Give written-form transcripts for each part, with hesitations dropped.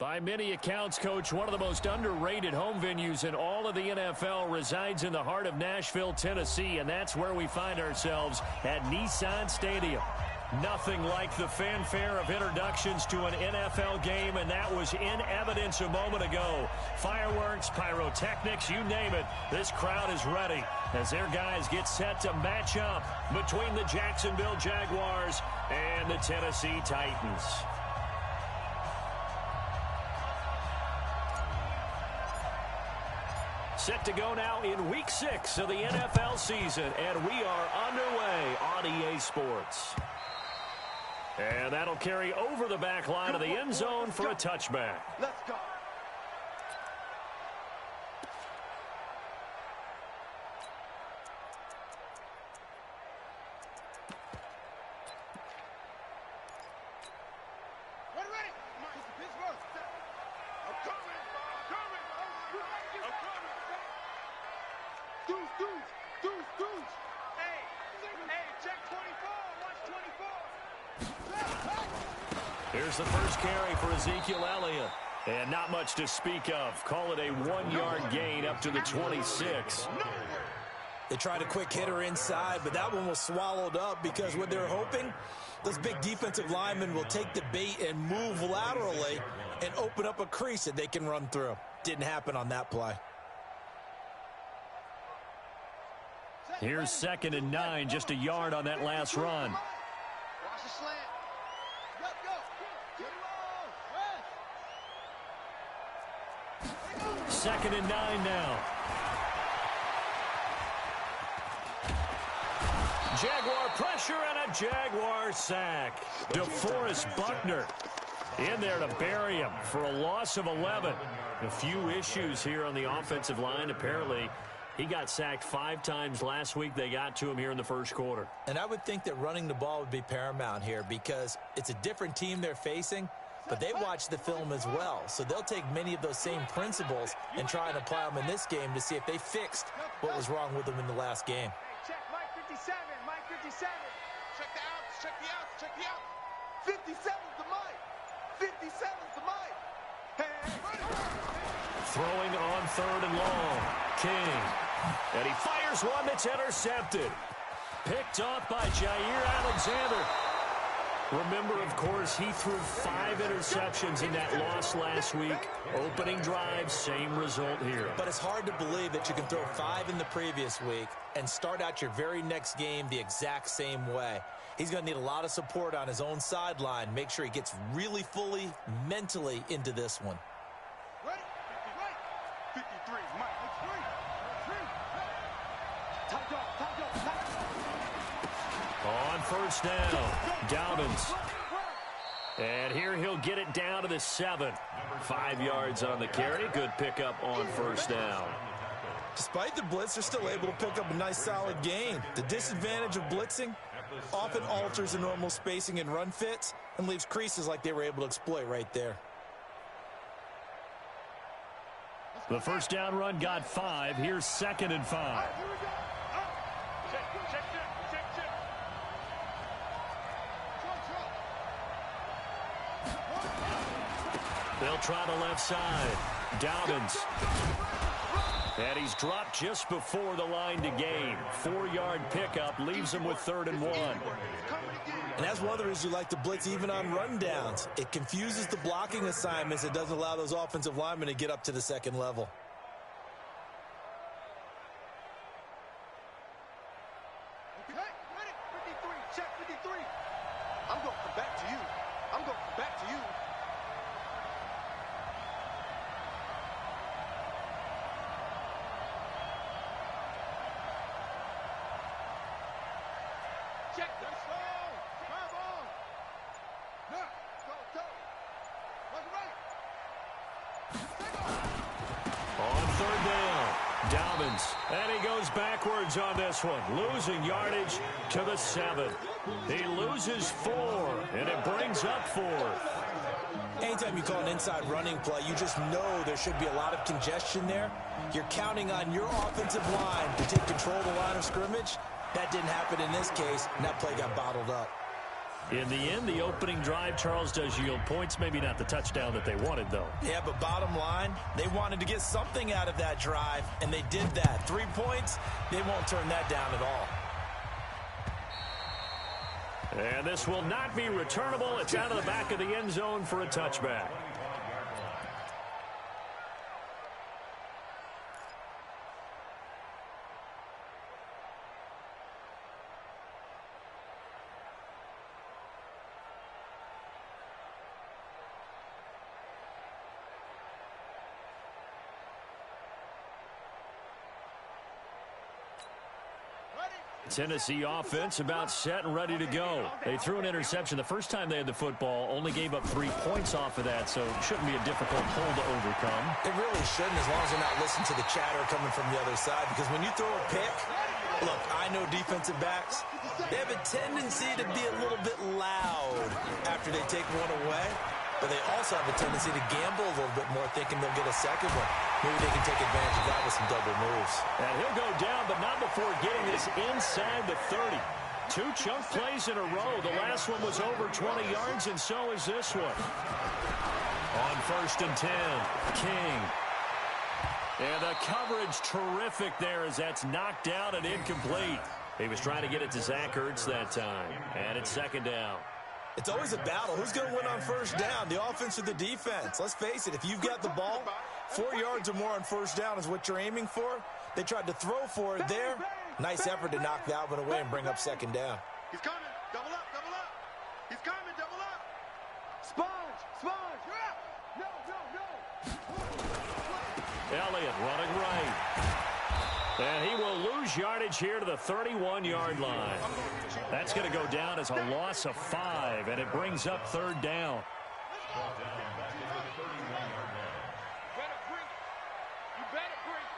By many accounts, Coach, one of the most underrated home venues in all of the NFL resides in the heart of Nashville, Tennessee, and that's where we find ourselves at Nissan Stadium. Nothing like the fanfare of introductions to an NFL game, and that was in evidence a moment ago. Fireworks, pyrotechnics, you name it. This crowd is ready as their guys get set to match up between the Jacksonville Jaguars and the Tennessee Titans. Set to go now in Week 6 of the NFL season, and we are underway on EA Sports. And that'll carry over the back line of the end zone for a touchback. Let's go. Here's the first carry for Ezekiel Elliott. And not much to speak of. Call it a 1-yard gain up to the 26. They tried a quick hitter inside, but that one was swallowed up because what they're hoping, those big defensive linemen will take the bait and move laterally and open up a crease that they can run through. Didn't happen on that play. Here's 2nd and 9, just a yard on that last run. Watch the slant. Go. 2nd and 9 now. Jaguar pressure and a Jaguar sack. DeForest Buckner in there to bury him for a loss of 11. A few issues here on the offensive line. Apparently, he got sacked 5 times last week. They got to him here in the first quarter. And I would think that running the ball would be paramount here because it's a different team they're facing, but they watch the film as well. So they'll take many of those same principles and try and apply them in this game to see if they fixed what was wrong with them in the last game. Check Mike 57, Mike 57. Check the outs, check the outs, check the outs. 57's the Mike. 57's the Mike. Hey. Throwing on 3rd and long. King. And he fires one that's intercepted. Picked off by Jair Alexander. Remember, of course, he threw 5 interceptions in that loss last week. Opening drive, same result here. But it's hard to believe that you can throw 5 in the previous week and start out your very next game the exact same way. He's going to need a lot of support on his own sideline. Make sure he gets really fully, mentally into this one. Ready? Ready? 53, Mike. On first down, Dowdens. And here he'll get it down to the 7. 5 yards on the carry. Good pickup on first down. Despite the blitz, they're still able to pick up a nice solid gain. The disadvantage of blitzing often alters the normal spacing and run fits and leaves creases like they were able to exploit right there. The first down run got 5. Here's 2nd and 5. They'll try the left side. Dowdens. And he's dropped just before the line to gain. 4-yard pickup leaves him with 3rd and 1. And that's one of the reasons you like to blitz even on rundowns. It confuses the blocking assignments. It doesn't allow those offensive linemen to get up to the second level. Okay, ready? 53, check 53. I'm going to come back to you. I'm going to come back to you. Check this. Come on. Now, go. Right. On 3rd down, Dowdens. And he goes backwards on this one, losing yardage to the 7. He loses 4, and it brings up 4th. Anytime you call an inside running play, you just know there should be a lot of congestion there. You're counting on your offensive line to take control of the line of scrimmage. That didn't happen in this case, and that play got bottled up. In the end, the opening drive, Charles, does yield points. Maybe not the touchdown that they wanted, though. Yeah, but bottom line, they wanted to get something out of that drive, and they did that. 3 points, they won't turn that down at all. And this will not be returnable. It's out of the back of the end zone for a touchback. Tennessee offense about set and ready to go. They threw an interception the first time they had the football, only gave up 3 points off of that, so it shouldn't be a difficult hole to overcome. It really shouldn't, as long as they're not listening to the chatter coming from the other side, because when you throw a pick, look, I know defensive backs, they have a tendency to be a little bit loud after they take one away, but they also have a tendency to gamble a little bit more, thinking they'll get a second one. Maybe they can take advantage of that with some double moves. And he'll go down, but not before getting this inside the 30. 2 chunk plays in a row. The last one was over 20 yards, and so is this one. On 1st and 10, King. And the coverage terrific there as that's knocked out and incomplete. He was trying to get it to Zach Ertz that time. And it's 2nd down. It's always a battle. Who's going to win on 1st down, the offense or the defense? Let's face it, if you've got the ball, 4 yards or more on 1st down is what you're aiming for. They tried to throw for it there. Nice effort to knock that one away and bring up 2nd down. He's coming. Double up, double up. He's coming, double up. Sponge, sponge, you're up. No, no, no. Elliott running right. And he will lose yardage here to the 31-yard line. That's going to go down as a loss of 5, and it brings up 3rd down. You better bring it.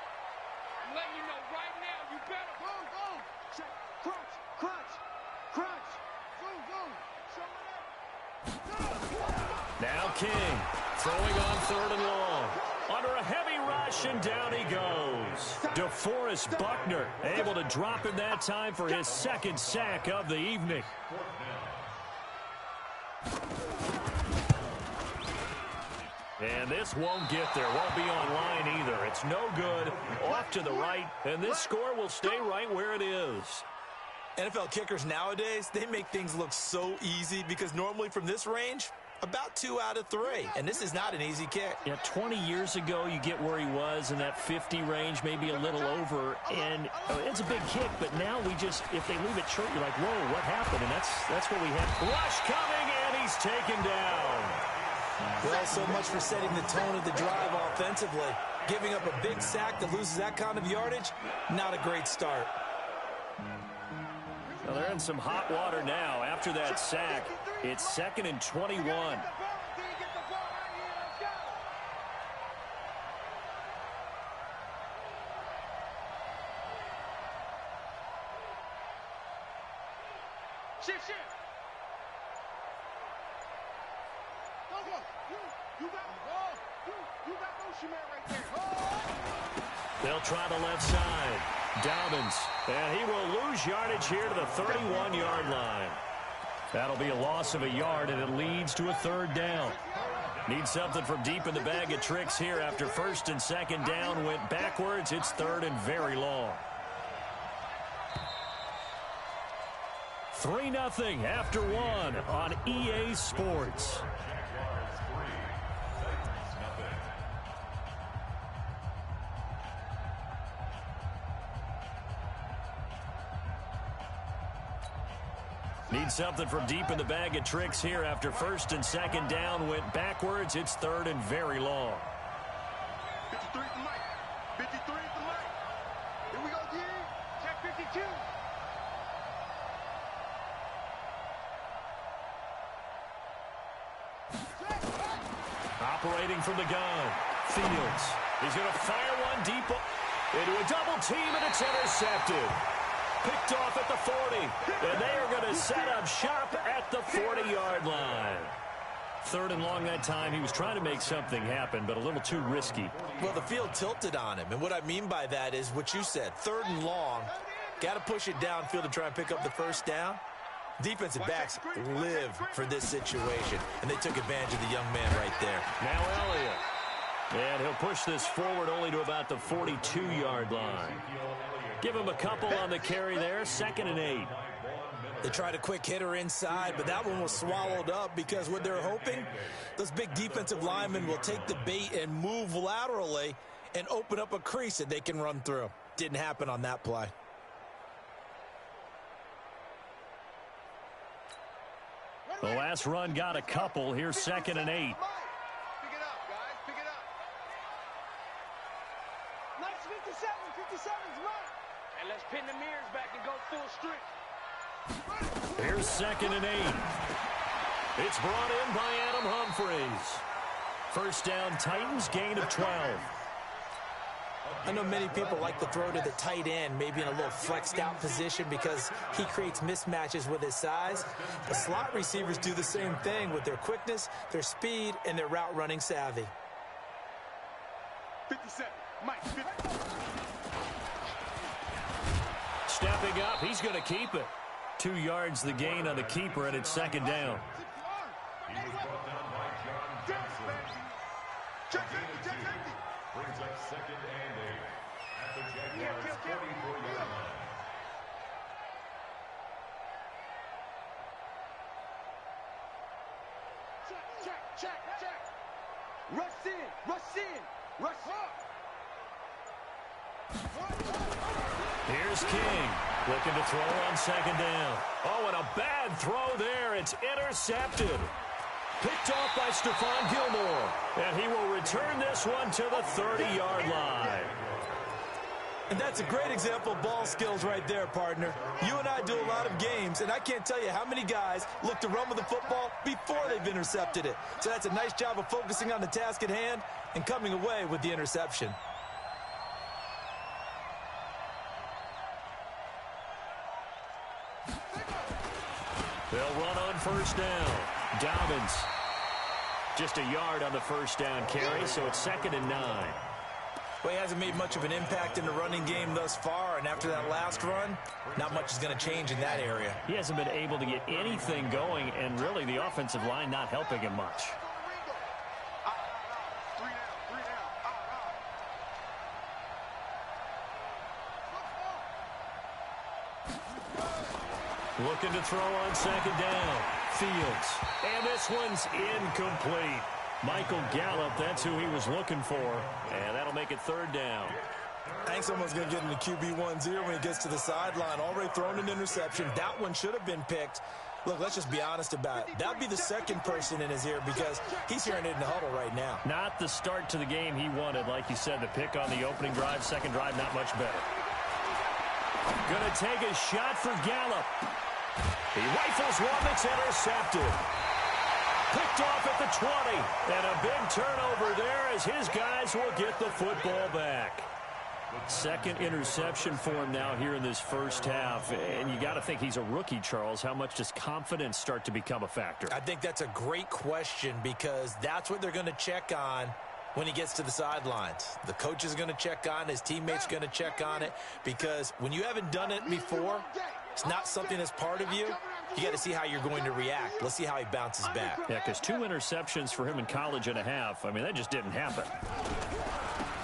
I'm letting you know right now, you better. Boom, boom. Crunch, crunch, crunch. Boom, boom. Show it up. Now King throwing on 3rd and long. Under a heavy rush, and down he goes. DeForest Buckner able to drop him that time for his 2nd sack of the evening. And this won't get there. Won't be online either. It's no good. Off to the right, and this score will stay right where it is. NFL kickers nowadays, they make things look so easy because normally from this range, about 2 out of 3. And this is not an easy kick. Yeah, 20 years ago, you get where he was in that 50 range, maybe a little over. And it's a big kick, but now we just, if they leave it short, you're like, whoa, what happened? And that's what we had. Rush coming, and he's taken down. Well, so much for setting the tone of the drive offensively. Giving up a big sack that loses that kind of yardage, not a great start. Well, they're in some hot water now. After that sack, it's 2nd and 21. Shift. Go. You got the ball. You got motion man right there. They'll try the left side. Dobbins, and he will lose yardage here to the 31-yard line. That'll be a loss of a yard, and it leads to a 3rd down. Need something from deep in the bag of tricks here after 1st and 2nd down went backwards. It's 3rd and very long. 3-0 after 1 on EA Sports. Need something from deep in the bag of tricks here after 1st and 2nd down went backwards. It's 3rd and very long. 53 at the mic. 53 at the mic. Here we go, D. Check 52. Operating from the gun. Fields. He's going to fire one deep into a double team, and it's intercepted. Picked off at the 40, and they are going to set up shop at the 40-yard line. 3rd and long that time. He was trying to make something happen, but a little too risky. Well, the field tilted on him, and what I mean by that is what you said. 3rd and long, got to push it downfield to try and pick up the 1st down. Defensive backs live for this situation, and they took advantage of the young man right there. Now Elliott. And he'll push this forward only to about the 42-yard line. Give him a couple on the carry there, 2nd and 8. They tried a quick hitter inside, but that one was swallowed up because what they're hoping, those big defensive linemen will take the bait and move laterally and open up a crease that they can run through. Didn't happen on that play. The last run got a couple. Here's 2nd and 8. Pick it up, guys. Pick it up. Nice 57. 57's right. And let's pin the mirrors back and go full strength. Here's 2nd and 8. It's brought in by Adam Humphries. First down, Titans, gain of 12. I know many people like to throw to the tight end, maybe in a little flexed out position because he creates mismatches with his size. The slot receivers do the same thing with their quickness, their speed, and their route running savvy. 57. Mike, 50. Stepping up, he's going to keep it. 2 yards the gain on the keeper, and it's 2nd down. Brings up 2nd and 8 at the Jaguars' 44-yard line. Check. Rush in. Here's King, looking to throw on 2nd down. Oh, and a bad throw there. It's intercepted. Picked off by Stephon Gilmore. And he will return this one to the 30-yard line. And that's a great example of ball skills right there, partner. You and I do a lot of games, and I can't tell you how many guys look to run with the football before they've intercepted it. So that's a nice job of focusing on the task at hand and coming away with the interception. They'll run on 1st down. Dobbins. Just a yard on the 1st down carry, so it's 2nd and 9. Well, he hasn't made much of an impact in the running game thus far, and after that last run, not much is going to change in that area. He hasn't been able to get anything going, and really the offensive line not helping him much. Looking to throw on 2nd down. Fields. And this one's incomplete. Michael Gallup, that's who he was looking for. And that'll make it 3rd down. I think someone's going to get into QB1-0 when he gets to the sideline. Already thrown an interception. That one should have been picked. Look, let's just be honest about it. That would be the second person in his ear because he's hearing it in the huddle right now. Not the start to the game he wanted. Like you said, the pick on the opening drive, 2nd drive, not much better. Going to take a shot for Gallup. He rifles one that's intercepted. Picked off at the 20. And a big turnover there as his guys will get the football back. 2nd interception for him now here in this first half. And you got to think he's a rookie, Charles. How much does confidence start to become a factor? I think that's a great question because that's what they're going to check on when he gets to the sidelines. The coach is going to check on it. His teammates going to check on it because when you haven't done it before, it's not something that's part of you. You got to see how you're going to react. Let's see how he bounces back. Yeah, because 2 interceptions for him in college and a half. I mean, that just didn't happen.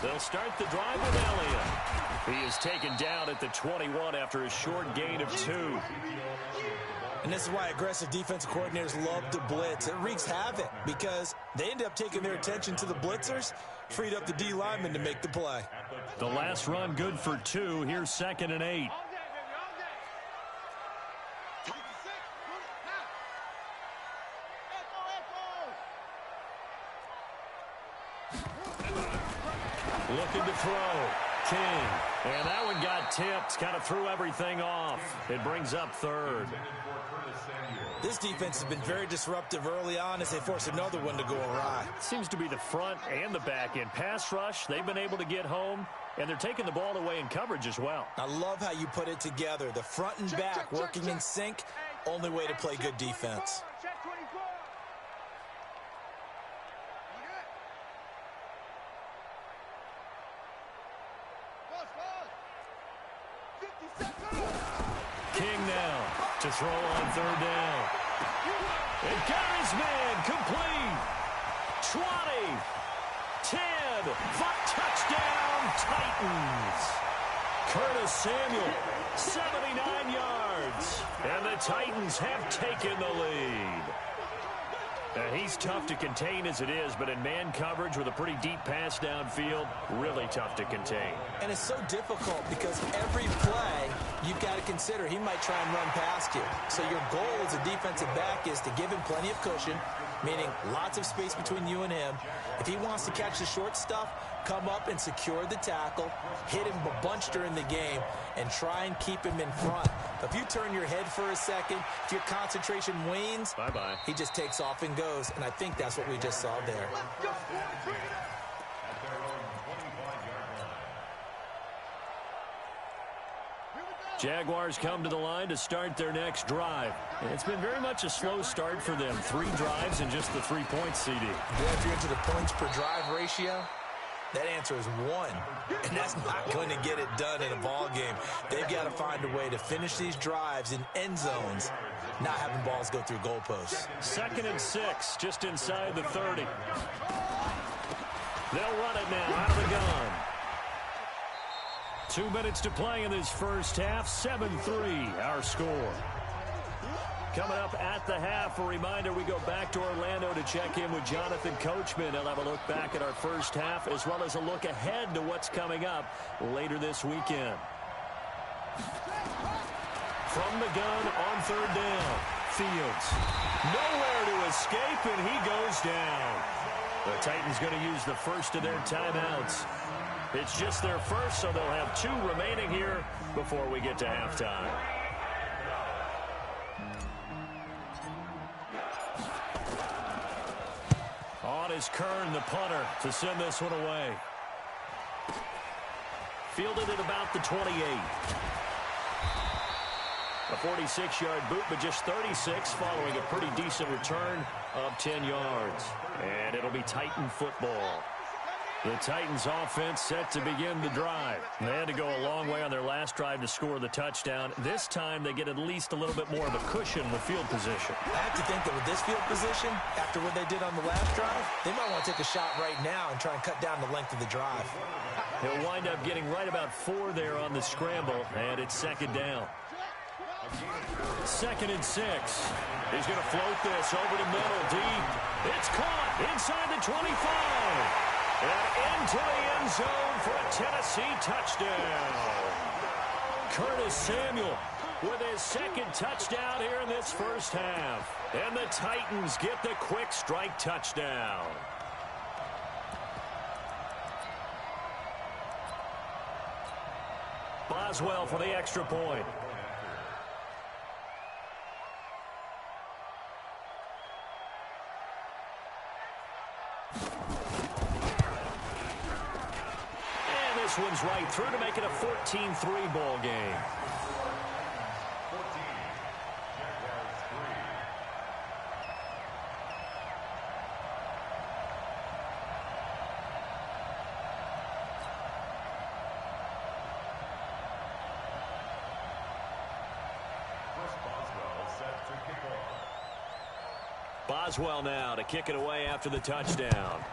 They'll start the drive with Elliott. He is taken down at the 21 after a short gain of 2. And this is why aggressive defensive coordinators love to blitz. It wreaks havoc because they end up taking their attention to the blitzers, freed up the D lineman to make the play. The last run good for 2. Here's 2nd and 8. Looking to throw. King. And that one got tipped. Kind of threw everything off. It brings up 3rd. This defense has been very disruptive early on as they force another one to go awry. Seems to be the front and the back end. Pass rush, they've been able to get home, and they're taking the ball away in coverage as well. I love how you put it together. The front and back working in sync. Only way to play good defense. King now. to throw on third down. And got his man complete. 20, 10, 5, touchdown, Titans. Curtis Samuel, 79 yards. And the Titans have taken the lead. He's tough to contain as it is, but in man coverage with a pretty deep pass downfield, really tough to contain. And it's so difficult because every play you've got to consider he might try and run past you. So your goal as a defensive back is to give him plenty of cushion, meaning lots of space between you and him. If he wants to catch the short stuff, come up and secure the tackle, hit him a bunch during the game, and try and keep him in front. If you turn your head for a second, if your concentration wanes, bye-bye. He just takes off and goes, and I think that's what we just saw there. Jaguars come to the line to start their next drive. And it's been very much a slow start for them. 3 drives and just the 3 points, CD. Yeah, if you're into the points per drive ratio, that answer is 1. And that's not going to get it done in a ball game. They've got to find a way to finish these drives in end zones, not having balls go through goalposts. 2nd and 6, just inside the 30. They'll run it now out of the gun. 2 minutes to play in this first half. 7-3, our score. Coming up at the half, a reminder, we go back to Orlando to check in with Jonathan Coachman. He'll have a look back at our first half as well as a look ahead to what's coming up later this weekend. From the gun on third down, Fields. Nowhere to escape, and he goes down. The Titans going to use the first of their timeouts. It's just their first, so they'll have 2 remaining here before we get to halftime. On is Kern, the punter, to send this one away. Fielded at about the 28. A 46-yard boot, but just 36 following a pretty decent return of 10 yards. And it'll be Titan football. The Titans offense set to begin the drive. They had to go a long way on their last drive to score the touchdown. This time they get at least a little bit more of a cushion with field position. I have to think that with this field position, after what they did on the last drive, they might want to take a shot right now and try and cut down the length of the drive. He'll wind up getting right about 4 there on the scramble, and it's 2nd down. 2nd and 6. He's going to float this over the middle, deep. It's caught inside the 25. And into the end zone for a Tennessee touchdown. Curtis Samuel with his 2nd touchdown here in this first half. And the Titans get the quick strike touchdown. Boswell for the extra point. This one's right through to make it a 14-3 ball game. 14, Jaguars 3. Chris Boswell set to kick off. Boswell now to kick it away after the touchdown.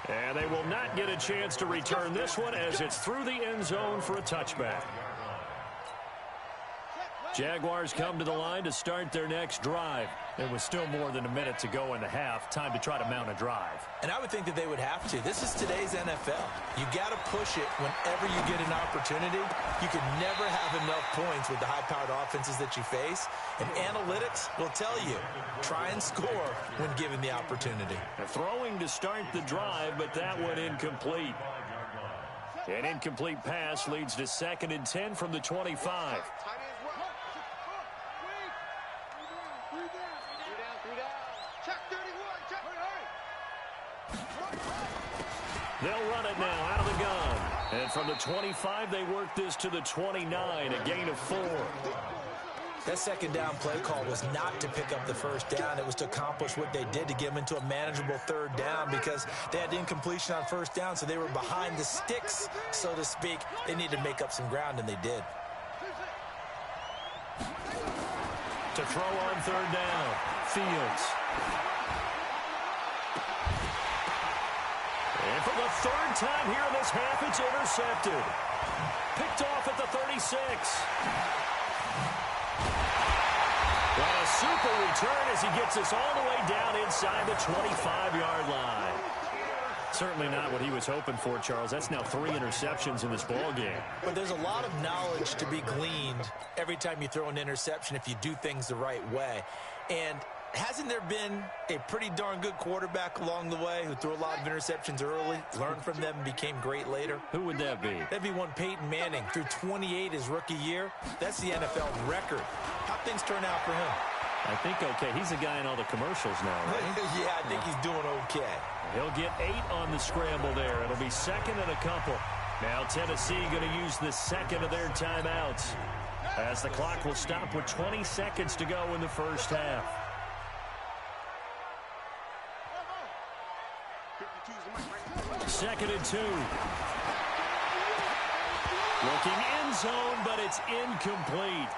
And they will not get a chance to return this one as it's through the end zone for a touchback. Jaguars come to the line to start their next drive. There was still more than a minute to go in the half. Time to try to mount a drive. And I would think that they would have to. This is today's NFL. You got to push it whenever you get an opportunity. You can never have enough points with the high-powered offenses that you face. And analytics will tell you, try and score when given the opportunity. Throwing to start the drive, but that one incomplete. An incomplete pass leads to 2nd and 10 from the 25. They'll run it now out of the gun. And from the 25, they work this to the 29, a gain of 4. That second down play call was not to pick up the first down. It was to accomplish what they did, to get them into a manageable third down, because they had incompletion on first down, so they were behind the sticks, so to speak. They needed to make up some ground, and they did. To throw on third down, Fields. And for the third time here in this half, it's intercepted. Picked off at the 36. And a super return as he gets us all the way down inside the 25-yard line. Certainly not what he was hoping for, Charles. That's now 3 interceptions in this ball game. But there's a lot of knowledge to be gleaned every time you throw an interception if you do things the right way. And hasn't there been a pretty darn good quarterback along the way who threw a lot of interceptions early, learned from them, and became great later? Who would that be? That'd be one Peyton Manning. Threw 28 his rookie year. That's the NFL record. How'd things turn out for him? I think okay. He's a guy in all the commercials now, right? Yeah, I think he's doing okay. He'll get 8 on the scramble there. It'll be second and a couple. Now Tennessee going to use the second of their timeouts, as the clock will stop with 20 seconds to go in the first half. Second and 2. Looking end zone, but it's incomplete.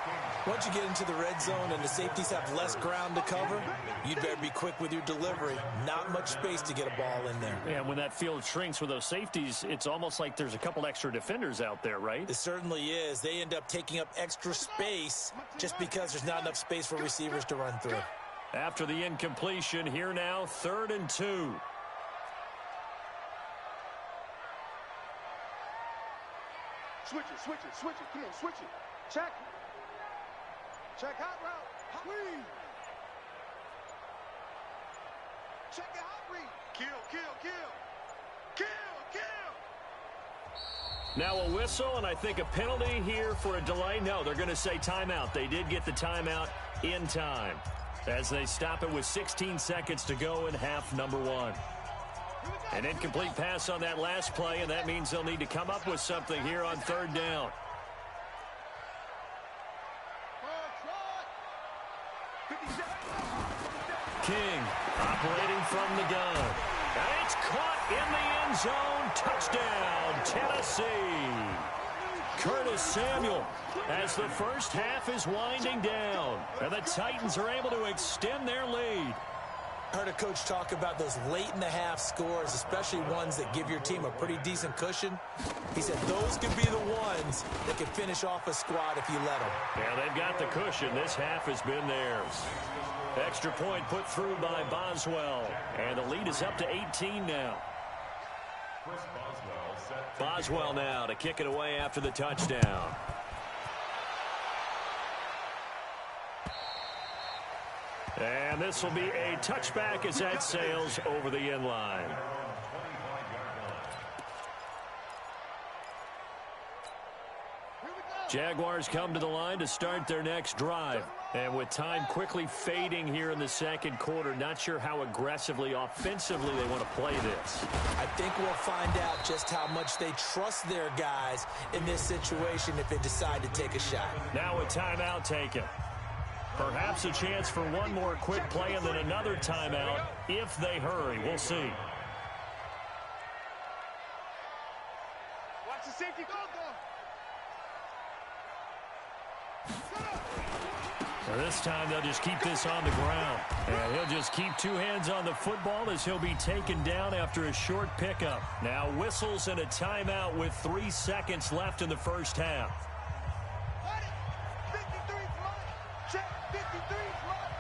Once you get into the red zone and the safeties have less ground to cover, you'd better be quick with your delivery. Not much space to get a ball in there. And when that field shrinks with those safeties, it's almost like there's a couple extra defenders out there, right? It certainly is. They end up taking up extra space just because there's not enough space for receivers to run through. After the incompletion, here now, 3rd and 2. Switch it, switch it, switch it. Come on, switch it. Check. Check hot route. Read. Check it, hot read. Kill, kill, kill. Kill, kill. Now a whistle, and I think a penalty here for a delay. No, they're going to say timeout. They did get the timeout in time, as they stop it with 16 seconds to go in half number 1. An incomplete pass on that last play, and that means they'll need to come up with something here on 3rd down. King operating from the gun. And it's caught in the end zone. Touchdown, Tennessee. Curtis Samuel, as the first half is winding down, and the Titans are able to extend their lead. I heard a coach talk about those late-in-the-half scores, especially ones that give your team a pretty decent cushion. He said those could be the ones that could finish off a squad if you let them. Yeah, they've got the cushion. This half has been theirs. Extra point put through by Boswell, and the lead is up to 18 now. Boswell now to kick it away after the touchdown. And this will be a touchback as that sails over the end line. Jaguars come to the line to start their next drive. And with time quickly fading here in the second quarter, not sure how aggressively, offensively they want to play this. I think we'll find out just how much they trust their guys in this situation if they decide to take a shot. Now a timeout taken. Perhaps a chance for one more quick play and then another timeout if they hurry. We'll see. Watch the safety. Go, go. Well, this time they'll just keep this on the ground. And he'll just keep 2 hands on the football as he'll be taken down after a short pickup. Now whistles and a timeout with 3 seconds left in the first half. 53's mine. Check 53's mine.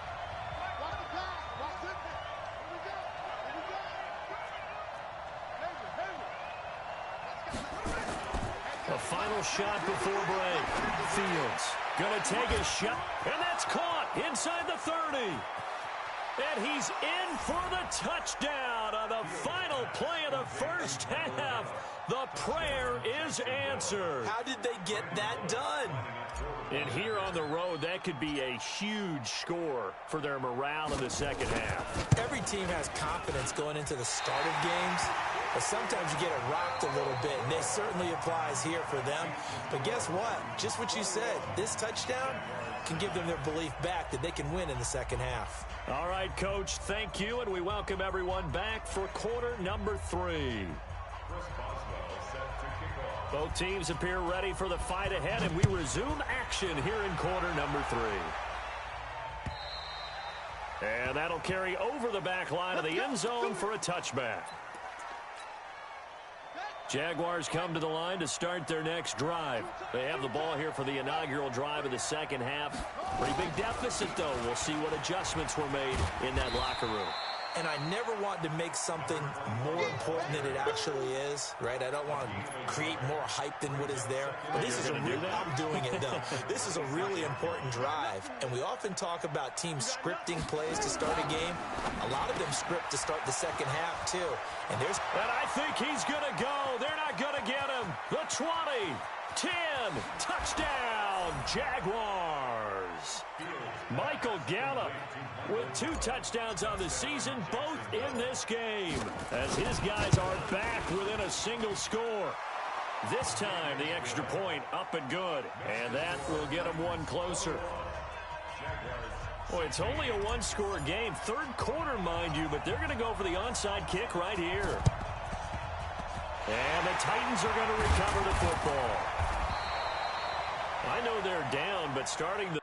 Watch the pass. Watch it. Here we go. Here we go. A final shot before break. Fields going to take a shot, and that's caught inside the 30. And he's in for the touchdown on the final play of the first half. The prayer is answered. How did they get that done? And here on the road, that could be a huge score for their morale in the second half. Every team has confidence going into the start of games. But sometimes you get it rocked a little bit, and this certainly applies here for them. But guess what? Just what you said, this touchdown can give them their belief back that they can win in the second half. All right, Coach, thank you, and we welcome everyone back for quarter number 3. Both teams appear ready for the fight ahead, and we resume action here in quarter number 3. And that'll carry over the back line of the end zone for a touchback. Jaguars come to the line to start their next drive. They have the ball here for the inaugural drive of the second half. Pretty big deficit, though. We'll see what adjustments were made in that locker room. And I never want to make something more important than it actually is, right? I don't want to create more hype than what is there. But this is I'm doing it, though. This is a really important drive. And we often talk about teams scripting plays to start a game. A lot of them script to start the second half, too. And I think he's going to go. They're not going to get him. The 20, 10, touchdown, Jaguars. Michael Gallup with 2 touchdowns on the season, both in this game, as his guys are back within a single score. This time, the extra point up and good, and that will get them one closer. Boy, it's only a one-score game. Third quarter, mind you, but they're going to go for the onside kick right here. And the Titans are going to recover the football. I know they're down, but starting the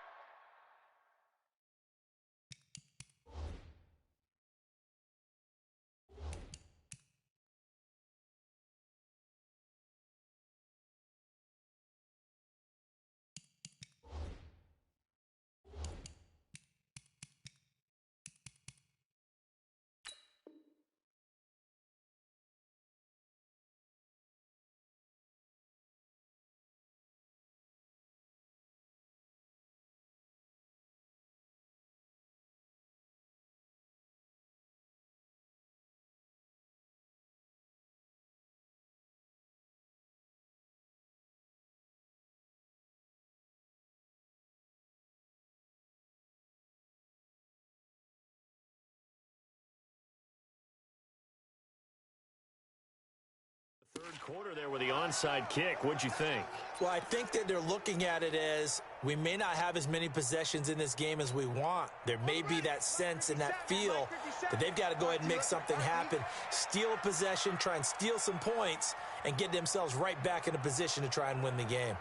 third quarter there with the onside kick. What'd you think? Well, I think that they're looking at it as we may not have as many possessions in this game as we want. There may be that sense and that feel that they've got to go ahead and make something happen. Steal a possession, try and steal some points, and get themselves right back in a position to try and win the game.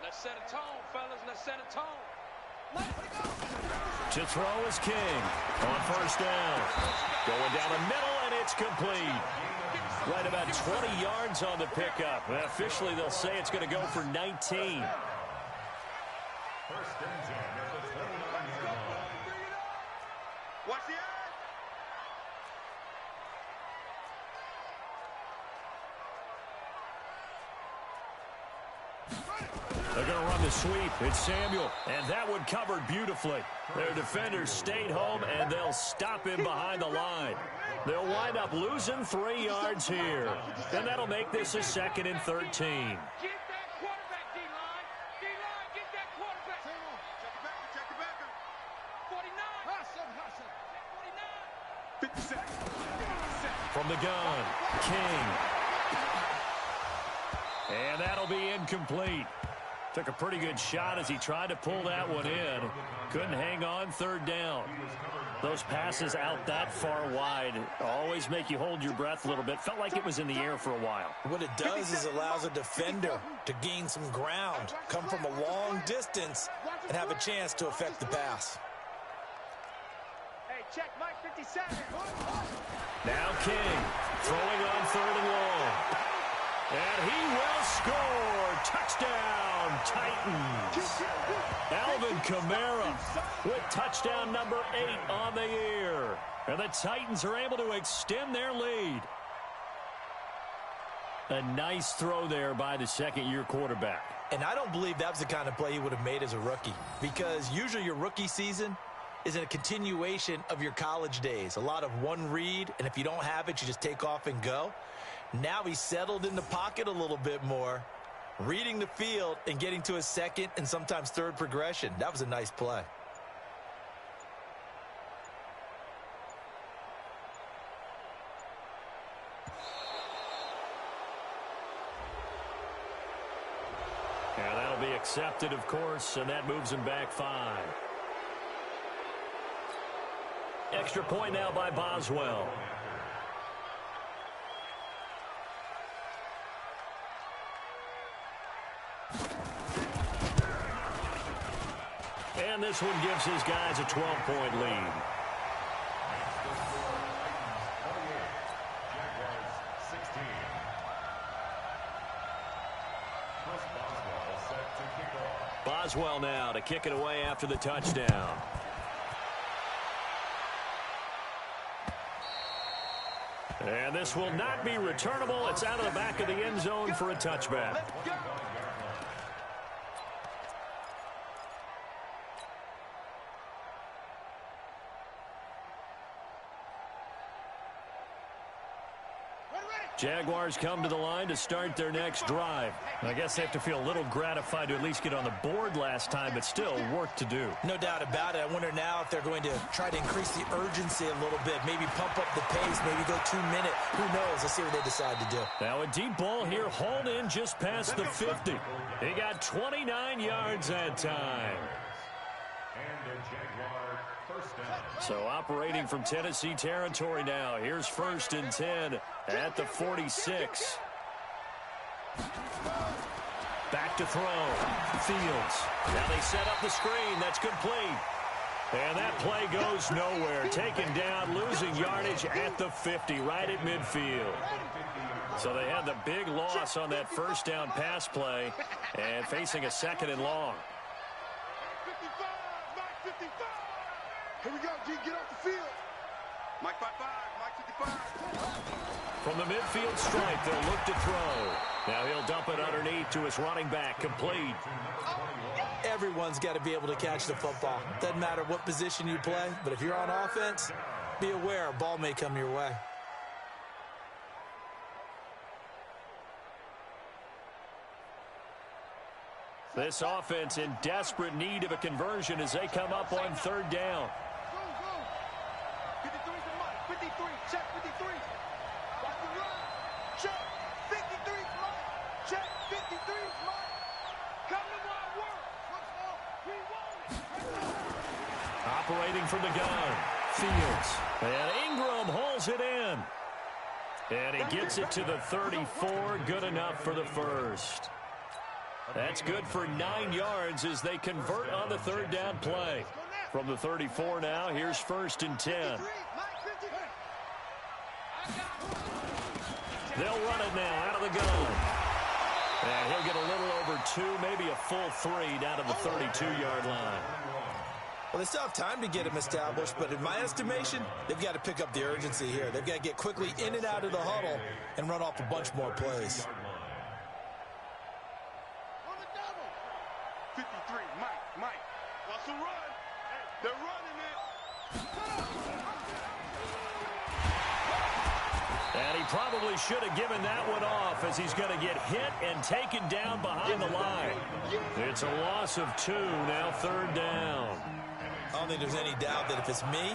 Let's set a tone, fellas. Let's set a tone. To throw is King on first down. Going down the middle, and it's complete. Right about 20 yards on the pickup. And officially, they'll say it's going to go for 19. First and 10 at the 29-yard line. Watch the eye. They're going to run the sweep. It's Samuel, and that one covered beautifully. Their defenders stayed home, and they'll stop him behind the line. They'll wind up losing 3 yards here, and that'll make this a 2nd and 13. Get that quarterback, D-line. D-line, get that quarterback. Check the back. 49. 57. From the gun, King. And that'll be incomplete. Took a pretty good shot as he tried to pull that one in. Couldn't hang on, third down. Those passes out that far wide always make you hold your breath a little bit. Felt like it was in the air for a while. What it does is allows a defender to gain some ground, come from a long distance, and have a chance to affect the pass. Hey, check Mike 57. Now King throwing on 3rd and long. And he will score. Touchdown, Titans. Alvin Kamara with touchdown number 8 on the year. And the Titans are able to extend their lead. A nice throw there by the second-year quarterback. And I don't believe that was the kind of play he would have made as a rookie, because usually your rookie season is a continuation of your college days. A lot of one read, and if you don't have it, you just take off and go. Now he's settled in the pocket a little bit more, Reading the field and getting to a second and sometimes third progression. That was a nice play. And that'll be accepted, of course, and that moves him back 5. Extra point now by Boswell. And this one gives his guys a 12-point lead. Boswell now to kick it away after the touchdown. And this will not be returnable. It's out of the back of the end zone for a touchback. Jaguars come to the line to start their next drive. I guess they have to feel a little gratified to at least get on the board last time, but still work to do. No doubt about it. I wonder now if they're going to try to increase the urgency a little bit, maybe pump up the pace, maybe go 2 minute. Who knows? Let's see what they decide to do. Now a deep ball here, hauled in just past the 50. He got 29 yards that time. And a Jaguar first down. So operating from Tennessee territory now. Here's 1st and 10 at the 46. Back to throw. Fields. Now they set up the screen. That's complete. And that play goes nowhere. Taken down, losing yardage at the 50, right at midfield. So they had the big loss on that first down pass play and facing a 2nd and long. 55, Mike 55. Here we go, G, get off the field. Mike 55, Mike 55. From the midfield stripe, they'll look to throw. Now he'll dump it underneath to his running back, complete. Everyone's got to be able to catch the football. Doesn't matter what position you play, but if you're on offense, be aware a ball may come your way. This offense in desperate need of a conversion as they come up on 3rd down. Go, go. 53's the Mike. 53, check 53. Watch the run. Check. 53's Mike. Check. 53's Mike. Come to my work. We want it. Operating from the gun. Fields. And Ingram holds it in. And he gets it to the 34. Good enough for the first. That's good for 9 yards as they convert on the 3rd down play. From the 34 now, here's 1st and 10. They'll run it now out of the gun. And he'll get a little over 2, maybe a full 3 down to the 32-yard line. Well, they still have time to get him established, but in my estimation, they've got to pick up the urgency here. They've got to get quickly in and out of the huddle and run off a bunch more plays. 53, Mike. Wants to run. They're running it. And he probably should have given that one off as he's going to get hit and taken down behind the line. It's a loss of 2, now 3rd down. I don't think there's any doubt that if it's me,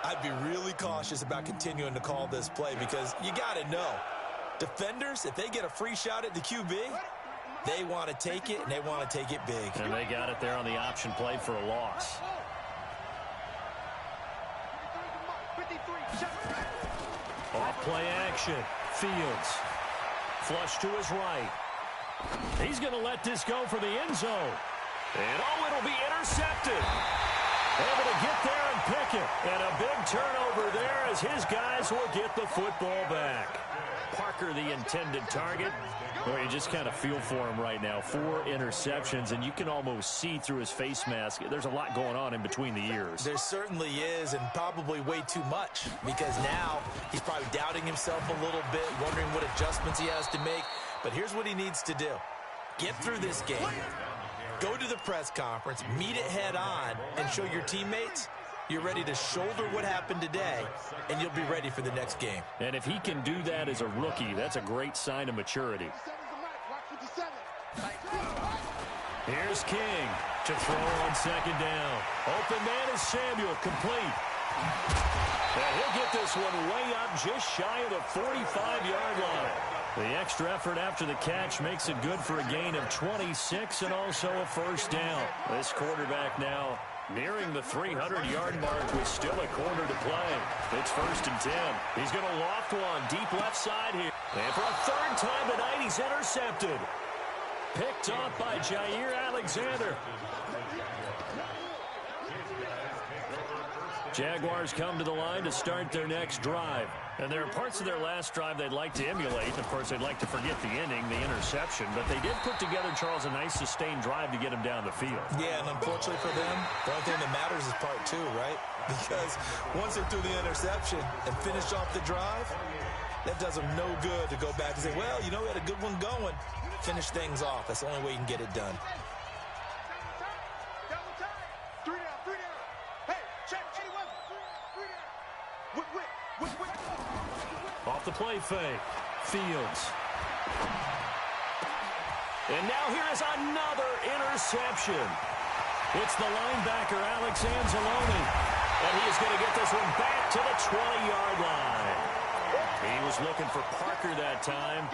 I'd be really cautious about continuing to call this play because you got to know, defenders, if they get a free shot at the QB, they want to take it, and they want to take it big. And they got it there on the option play for a loss. Off play action. Fields. Flush to his right. He's going to let this go for the end zone. And, it'll be intercepted. Able to get there and pick it. And a big turnover there as his guys will get the football back. Parker, the intended target. Well, you just kind of feel for him right now. 4 interceptions, and you can almost see through his face mask. There's a lot going on in between the ears. There certainly is, and probably way too much, because now he's probably doubting himself a little bit, wondering what adjustments he has to make. But here's what he needs to do. Get through this game. Go to the press conference, meet it head on, and show your teammates you're ready to shoulder what happened today, and you'll be ready for the next game. And if he can do that as a rookie, that's a great sign of maturity. Here's King to throw on second down. Open man is Samuel, complete. And he'll get this one way up just shy of the 45-yard line. The extra effort after the catch makes it good for a gain of 26 and also a first down. This quarterback now nearing the 300-yard mark with still a quarter to play. It's 1st and 10. He's going to loft one deep left side here. And for a third time tonight, he's intercepted. Picked off by Jair Alexander. Jaguars come to the line to start their next drive. And there are parts of their last drive they'd like to emulate. Of course, they'd like to forget the inning, the interception. But they did put together, Charles, a nice sustained drive to get him down the field. Yeah, and unfortunately for them, the only thing that matters is part 2, right? Because once they threw the interception and finished off the drive, that does them no good to go back and say, well, you know, we had a good one going. Finish things off. That's the only way you can get it done. Off the play fake. Fields. And now here is another interception. It's the linebacker, Alex Anzalone. And he is going to get this one back to the 20-yard line. He was looking for Parker that time.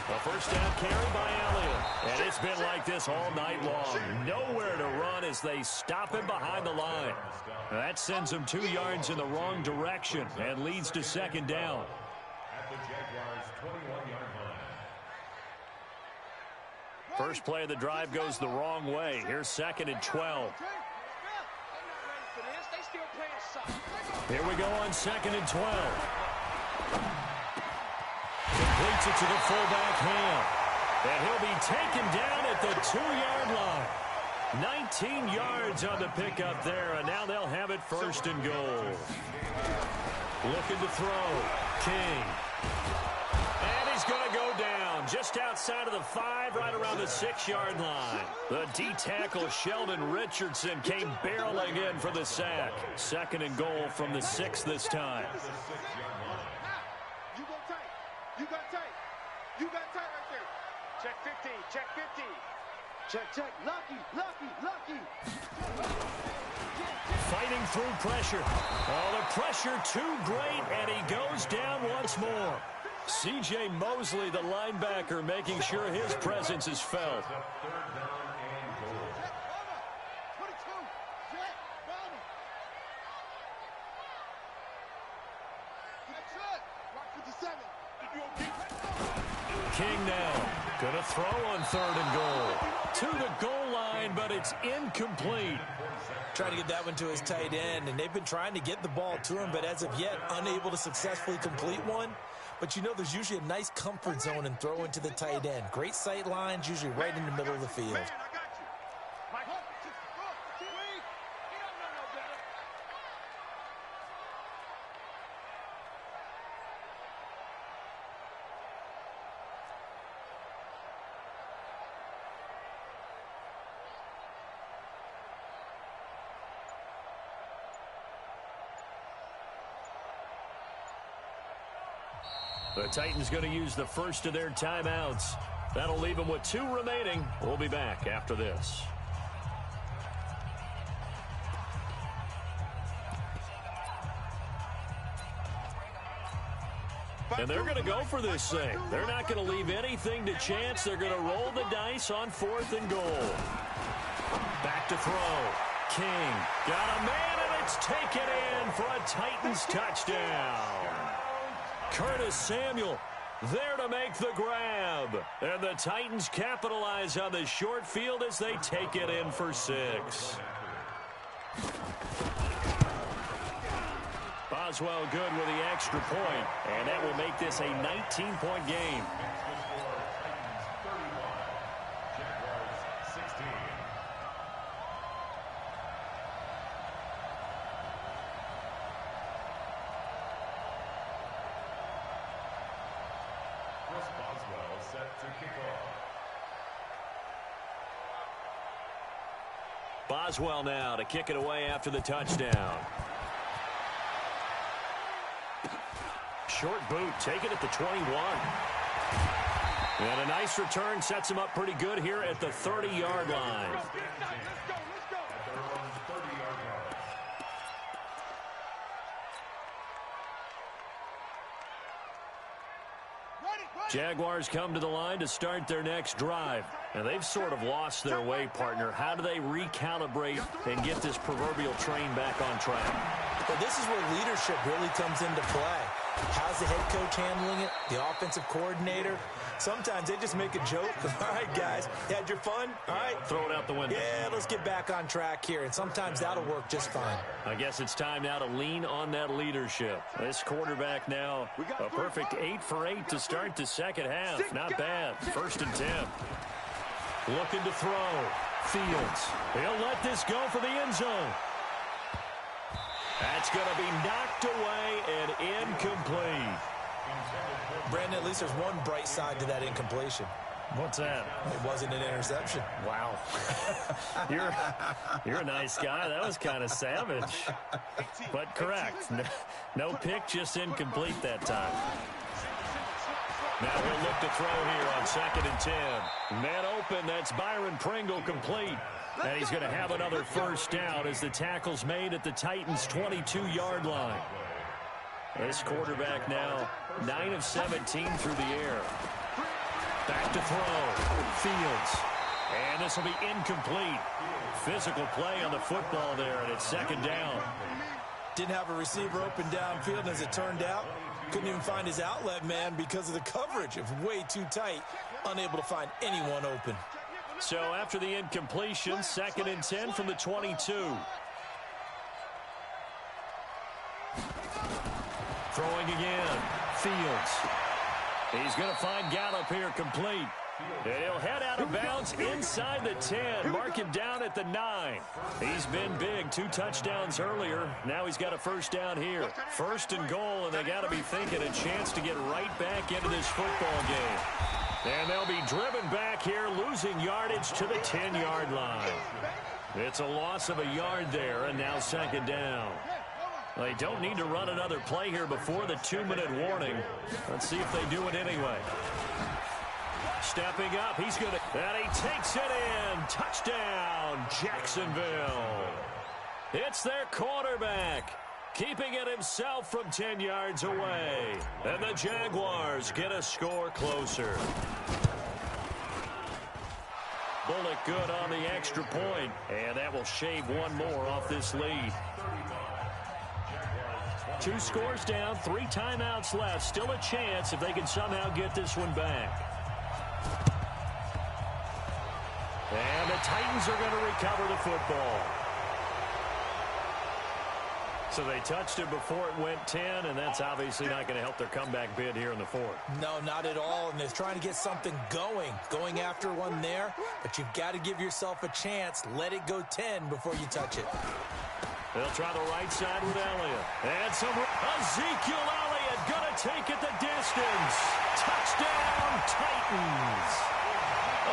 A first down carry by Elliott. And it's been like this all night long. Nowhere to run as they stop him behind the line. That sends him 2 yards in the wrong direction and leads to second down. At the Jaguars' 21-yard line. First play of the drive goes the wrong way. Here's 2nd and 12. Here we go on 2nd and 12. Completes it to the fullback Ham. And he'll be taken down at the 2-yard line. 19 yards on the pickup there, and now they'll have it 1st and goal. Looking to throw. King. And he's going to go down just outside of the 5, right around the 6-yard line. The D-tackle Sheldon Richardson came barreling in for the sack. 2nd and goal from the 6 this time. You go tight. You got tight. You got tight right there. Check 50. Check 50. Check. Lucky. Fighting through pressure. Oh, the pressure too great, and he goes down once more. C.J. Mosley, the linebacker, making sure his presence is felt. King now going to throw on 3rd and goal. To the goal line, but it's incomplete. Trying to get that one to his tight end, and they've been trying to get the ball to him, but as of yet, unable to successfully complete one. But you know there's usually a nice comfort zone in throwing to the tight end. Great sight lines, usually right in the middle of the field. The Titans going to use the first of their timeouts. That'll leave them with 2 remaining. We'll be back after this. And they're going to go for this thing. They're not going to leave anything to chance. They're going to roll the dice on 4th and goal. Back to throw. King got a man, and it's taken in for a Titans touchdown. Curtis Samuel there to make the grab. And the Titans capitalize on the short field as they take it in for 6. Boswell good with the extra point, and that will make this a 19-point game. Boswell now to kick it away after the touchdown. short boot, take it at the 21. And a nice return sets him up pretty good here at the 30-yard line. Let's go, let's go. At their own 30-yard line. Jaguars come to the line to start their next drive. And they've sort of lost their way, partner. How do they recalibrate and get this proverbial train back on track? Well, this is where leadership really comes into play. How's the head coach handling it? The offensive coordinator? Sometimes they just make a joke. All right, guys, had your fun? All right. Throw it out the window. Yeah, let's get back on track here. And sometimes that'll work just fine. I guess it's time now to lean on that leadership. This quarterback now, a perfect 8 for 8 to start the second half. Not bad. 1st and 10. Looking to throw. Fields. He'll let this go for the end zone. That's going to be knocked away and incomplete. Brandon, at least there's one bright side to that incompletion. What's that? It wasn't an interception. Wow. You're a nice guy. That was kind of savage. But correct. No pick, just incomplete that time. Now he'll look to throw here on 2nd and 10. Man open, that's Byron Pringle complete. And he's going to have another first down as the tackle's made at the Titans' 22-yard line. This quarterback now 9 of 17 through the air. Back to throw. Fields. And this will be incomplete. Physical play on the football there, and it's 2nd down. Didn't have a receiver open downfield, and as it turned out, couldn't even find his outlet man because of the coverage. It was way too tight, unable to find anyone open. So after the incompletion, 2nd and 10 from the 22. Throwing again. Fields. He's going to find Gallup here complete. And he'll head out of bounds inside the 10. Mark him down at the 9. He's been big. 2 touchdowns earlier. Now he's got a first down here. 1st and goal, and they got to be thinking a chance to get right back into this football game. And they'll be driven back here, losing yardage to the 10-yard line. It's a loss of a yard there, and now 2nd down. They don't need to run another play here before the 2-minute warning. Let's see if they do it anyway. Stepping up, he's going to, and he takes it in. Touchdown, Jacksonville. It's their quarterback, keeping it himself from 10 yards away. And the Jaguars get a score closer. Bullock good on the extra point, and that will shave one more off this lead. 2 scores down, 3 timeouts left. Still a chance if they can somehow get this one back. And the Titans are going to recover the football. So they touched it before it went 10, and that's obviously not going to help their comeback bid here in the 4th. No, not at all, and they're trying to get something going after one there, but you've got to give yourself a chance. Let it go 10 before you touch it. They'll try the right side with Elliott. And some Ezekiel Elliott going to take it the distance. Touchdown, Titans.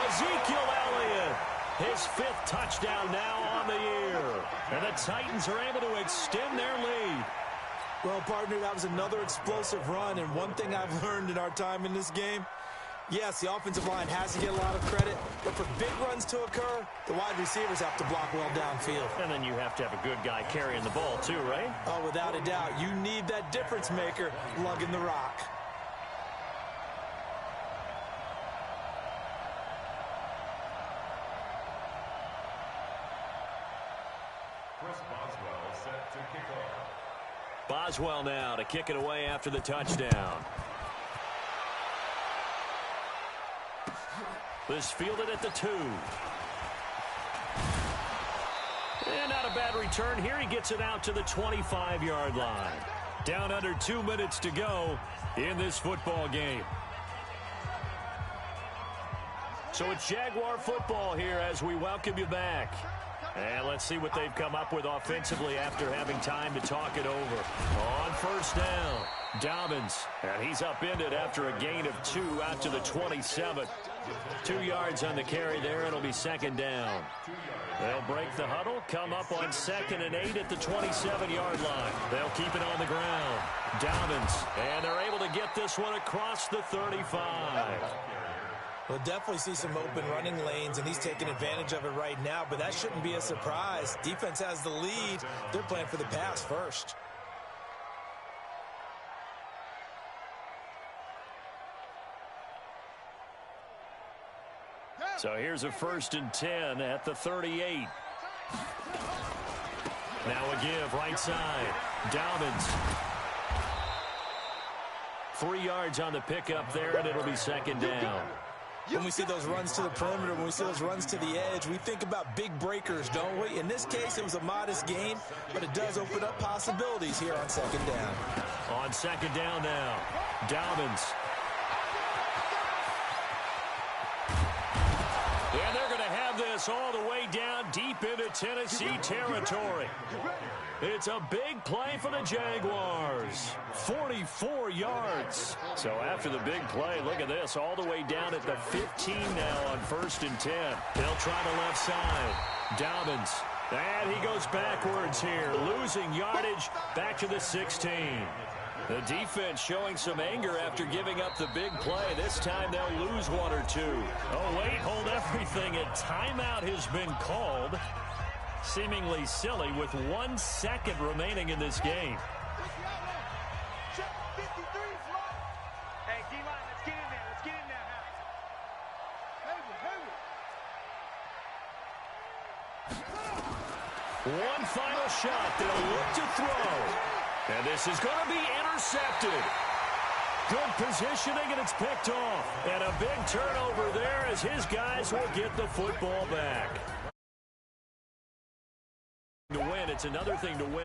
Ezekiel Elliott, his 5th touchdown now on the year. And the Titans are able to extend their lead. Well, partner, that was another explosive run, and one thing I've learned in our time in this game, yes, the offensive line has to get a lot of credit, but for big runs to occur, the wide receivers have to block well downfield. And then you have to have a good guy carrying the ball too, right? Oh, without a doubt. You need that difference maker lugging the rock. Set to kick off. Boswell now to kick it away after the touchdown. This fielded at the 2. And not a bad return here. He gets it out to the 25-yard line. Down under 2 minutes to go in this football game. So it's Jaguar football here as we welcome you back. And let's see what they've come up with offensively after having time to talk it over. On 1st down, Dobbins. And he's upended after a gain of 2 out to the 27. 2 yards on the carry there. It'll be second down. They'll break the huddle, come up on 2nd and 8 at the 27-yard line. They'll keep it on the ground. Dobbins, and they're able to get this one across the 35. We'll definitely see some open running lanes, and he's taking advantage of it right now, but that shouldn't be a surprise. Defense has the lead. They're playing for the pass first. So here's a 1st and 10 at the 38. Now a give right side. Dobbins. 3 yards on the pickup there, and it'll be second down. When we see those runs to the perimeter, when we see those runs to the edge, we think about big breakers, don't we? In this case, it was a modest gain, but it does open up possibilities here on 2nd down. On 2nd down now, Dobbins. And they're going to have this all the way down deep into Tennessee territory. It's a big play for the Jaguars. 44 yards. So after the big play, look at this, all the way down at the 15 now on 1st and 10. They'll try the left side. Dobbins. And he goes backwards here, losing yardage back to the 16. The defense showing some anger after giving up the big play. This time they'll lose 1 or 2. Oh, wait, hold everything. A timeout has been called. Seemingly silly with 1 second remaining in this game. Hey, D-line, let's get in there. Let's get in there. One final shot. They'll look to throw. And this is going to be intercepted. Good positioning, and it's picked off. And a big turnover there as his guys will get the football back. To win, it's another thing to win.